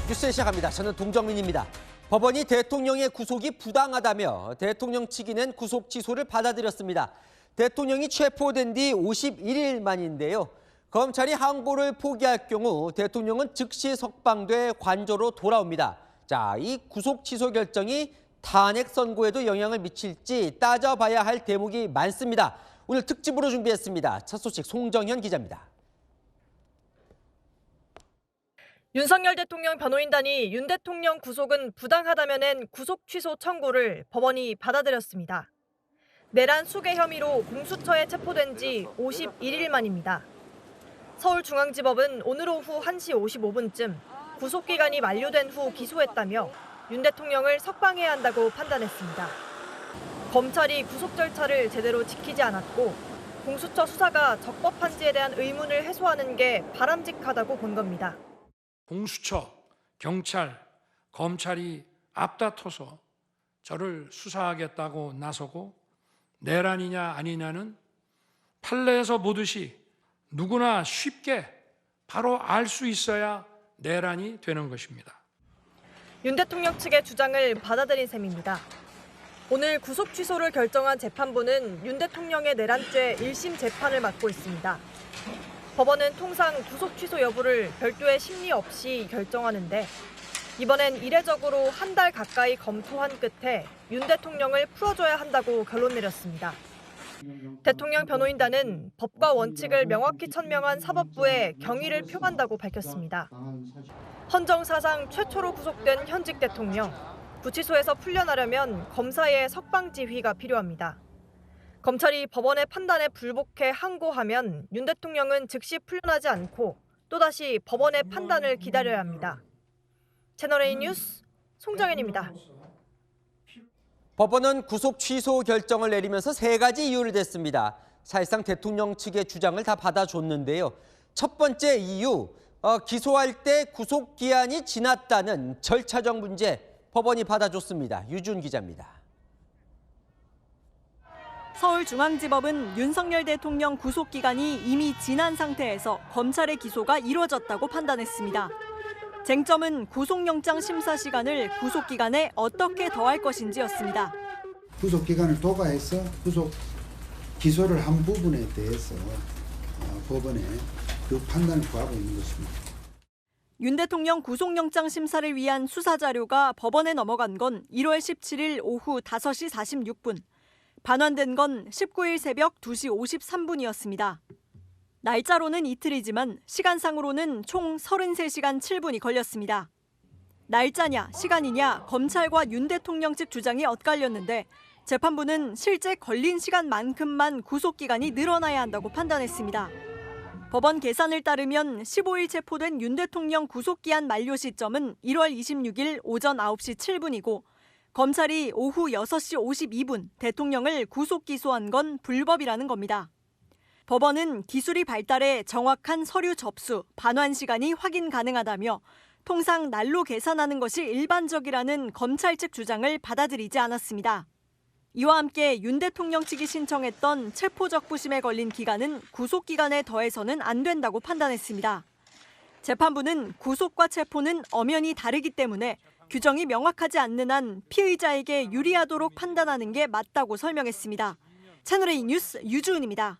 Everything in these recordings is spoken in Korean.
뉴스 시작합니다. 저는 동정민입니다. 법원이 대통령의 구속이 부당하다며 대통령 측이 낸 구속 취소를 받아들였습니다. 대통령이 체포된 뒤 51일 만인데요. 검찰이 항고를 포기할 경우 대통령은 즉시 석방돼 관저로 돌아옵니다. 자, 이 구속 취소 결정이 탄핵 선고에도 영향을 미칠지 따져봐야 할 대목이 많습니다. 오늘 특집으로 준비했습니다. 첫 소식 송정현 기자입니다. 윤석열 대통령 변호인단이 윤 대통령 구속은 부당하다며 낸 구속 취소 청구를 법원이 받아들였습니다. 내란 수괴 혐의로 공수처에 체포된 지 51일 만입니다. 서울중앙지법은 오늘 오후 1시 55분쯤 구속기간이 만료된 후 기소했다며 윤 대통령을 석방해야 한다고 판단했습니다. 검찰이 구속 절차를 제대로 지키지 않았고 공수처 수사가 적법한지에 대한 의문을 해소하는 게 바람직하다고 본 겁니다. 공수처, 경찰, 검찰이 앞다퉈서 저를 수사하겠다고 나서고 내란이냐 아니냐는 판례에서 보듯이 누구나 쉽게 바로 알 수 있어야 내란이 되는 것입니다. 윤 대통령 측의 주장을 받아들인 셈입니다. 오늘 구속 취소를 결정한 재판부는 윤 대통령의 내란죄 1심 재판을 맡고 있습니다. 법원은 통상 구속 취소 여부를 별도의 심리 없이 결정하는데 이번엔 이례적으로 한 달 가까이 검토한 끝에 윤 대통령을 풀어줘야 한다고 결론 내렸습니다. 대통령 변호인단은 법과 원칙을 명확히 천명한 사법부에 경의를 표한다고 밝혔습니다. 헌정사상 최초로 구속된 현직 대통령, 구치소에서 풀려나려면 검사의 석방 지휘가 필요합니다. 검찰이 법원의 판단에 불복해 항고하면 윤 대통령은 즉시 풀려나지 않고 또다시 법원의 판단을 기다려야 합니다. 채널A 뉴스 송정현입니다. 법원은 구속 취소 결정을 내리면서 세 가지 이유를 댔습니다. 사실상 대통령 측의 주장을 다 받아줬는데요. 첫 번째 이유, 기소할 때 구속기한이 지났다는 절차적 문제 법원이 받아줬습니다. 유준 기자입니다. 서울중앙지법은 윤석열 대통령 구속기간이 이미 지난 상태에서 검찰의 기소가 이루어졌다고 판단했습니다. 쟁점은 구속영장 심사 시간을 구속기간에 어떻게 더할 것인지였습니다. 구속기간을 도과해서 기소를 한 부분에 대해서 법원에 그 판단을 구하고 있는 것입니다. 윤 대통령 구속영장 심사를 위한 수사자료가 법원에 넘어간 건 1월 17일 오후 5시 46분. 반환된 건 19일 새벽 2시 53분이었습니다. 날짜로는 이틀이지만 시간상으로는 총 33시간 7분이 걸렸습니다. 날짜냐 시간이냐 검찰과 윤 대통령 측 주장이 엇갈렸는데 재판부는 실제 걸린 시간만큼만 구속기간이 늘어나야 한다고 판단했습니다. 법원 계산을 따르면 15일 체포된 윤 대통령 구속기한 만료 시점은 1월 26일 오전 9시 7분이고 검찰이 오후 6시 52분 대통령을 구속 기소한 건 불법이라는 겁니다. 법원은 기술이 발달해 정확한 서류 접수, 반환 시간이 확인 가능하다며 통상 날로 계산하는 것이 일반적이라는 검찰 측 주장을 받아들이지 않았습니다. 이와 함께 윤 대통령 측이 신청했던 체포적부심에 걸린 기간은 구속기간에 더해서는 안 된다고 판단했습니다. 재판부는 구속과 체포는 엄연히 다르기 때문에 규정이 명확하지 않는 한 피의자에게 유리하도록 판단하는 게 맞다고 설명했습니다. 채널A 뉴스 유주은입니다.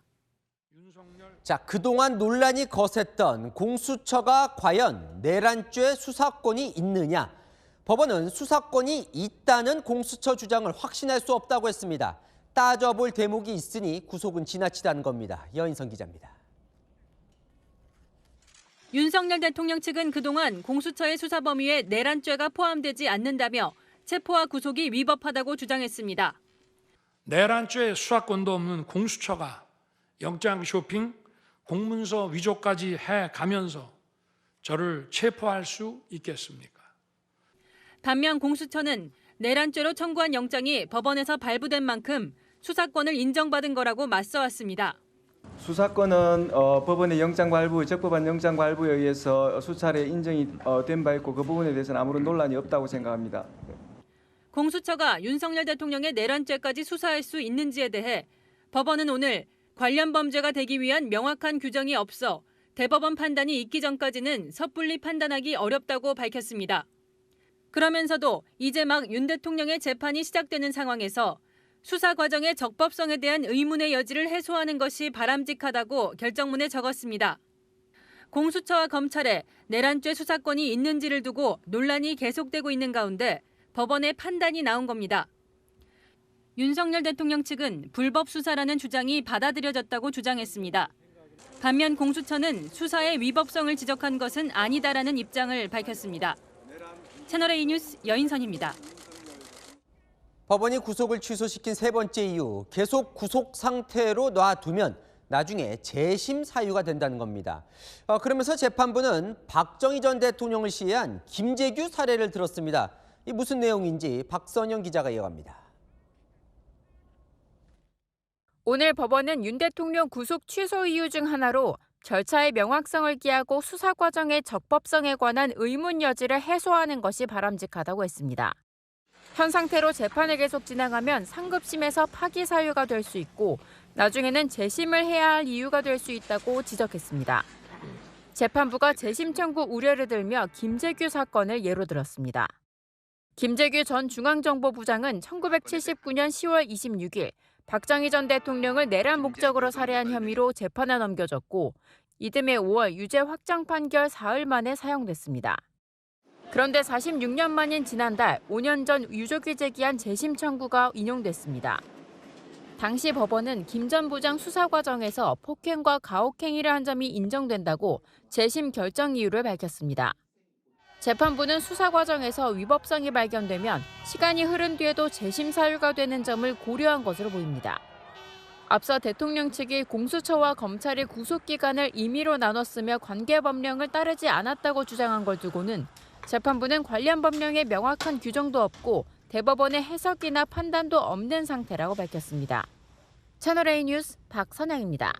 자, 그동안 논란이 거셌던 공수처가 과연 내란죄 수사권이 있느냐? 법원은 수사권이 있다는 공수처 주장을 확신할 수 없다고 했습니다. 따져볼 대목이 있으니 구속은 지나치다는 겁니다. 여인성 기자입니다. 윤석열 대통령 측은 그동안 공수처의 수사 범위에 내란죄가 포함되지 않는다며 체포와 구속이 위법하다고 주장했습니다. 내란죄 수사권도 없는 공수처가 영장 쇼핑, 공문서 위조까지 해가면서 저를 체포할 수 있겠습니까? 반면 공수처는 내란죄로 청구한 영장이 법원에서 발부된 만큼 수사권을 인정받은 거라고 맞서왔습니다. 수사권은 법원의 영장 발부, 적법한 영장 발부에 의해서 수차례 인정이 된 바 있고 그 부분에 대해서는 아무런 논란이 없다고 생각합니다. 공수처가 윤석열 대통령의 내란죄까지 수사할 수 있는지에 대해 법원은 오늘 관련 범죄가 되기 위한 명확한 규정이 없어 대법원 판단이 있기 전까지는 섣불리 판단하기 어렵다고 밝혔습니다. 그러면서도 이제 막 윤 대통령의 재판이 시작되는 상황에서 수사 과정의 적법성에 대한 의문의 여지를 해소하는 것이 바람직하다고 결정문에 적었습니다. 공수처와 검찰에 내란죄 수사권이 있는지를 두고 논란이 계속되고 있는 가운데 법원의 판단이 나온 겁니다. 윤석열 대통령 측은 불법 수사라는 주장이 받아들여졌다고 주장했습니다. 반면 공수처는 수사의 위법성을 지적한 것은 아니다라는 입장을 밝혔습니다. 채널A 뉴스 여인선입니다. 법원이 구속을 취소시킨 세 번째 이유, 계속 구속 상태로 놔두면 나중에 재심 사유가 된다는 겁니다. 그러면서 재판부는 박정희 전 대통령을 시해한 김재규 사례를 들었습니다. 이 무슨 내용인지 박선영 기자가 이어갑니다. 오늘 법원은 윤 대통령 구속 취소 이유 중 하나로 절차의 명확성을 기하고 수사 과정의 적법성에 관한 의문 여지를 해소하는 것이 바람직하다고 했습니다. 현 상태로 재판을 계속 진행하면 상급심에서 파기 사유가 될 수 있고 나중에는 재심을 해야 할 이유가 될 수 있다고 지적했습니다. 재판부가 재심 청구 우려를 들며 김재규 사건을 예로 들었습니다. 김재규 전 중앙정보부장은 1979년 10월 26일 박정희 전 대통령을 내란 목적으로 살해한 혐의로 재판에 넘겨졌고 이듬해 5월 유죄 확정 판결 사흘 만에 사형됐습니다. 그런데 46년 만인 지난달 5년 전 유족이 제기한 재심 청구가 인용됐습니다. 당시 법원은 김 전 부장 수사 과정에서 폭행과 가혹행위를 한 점이 인정된다고 재심 결정 이유를 밝혔습니다. 재판부는 수사 과정에서 위법성이 발견되면 시간이 흐른 뒤에도 재심 사유가 되는 점을 고려한 것으로 보입니다. 앞서 대통령 측이 공수처와 검찰의 구속 기간을 임의로 나눴으며 관계 법령을 따르지 않았다고 주장한 걸 두고는 재판부는 관련 법령에 명확한 규정도 없고 대법원의 해석이나 판단도 없는 상태라고 밝혔습니다. 채널A 뉴스 박선영입니다.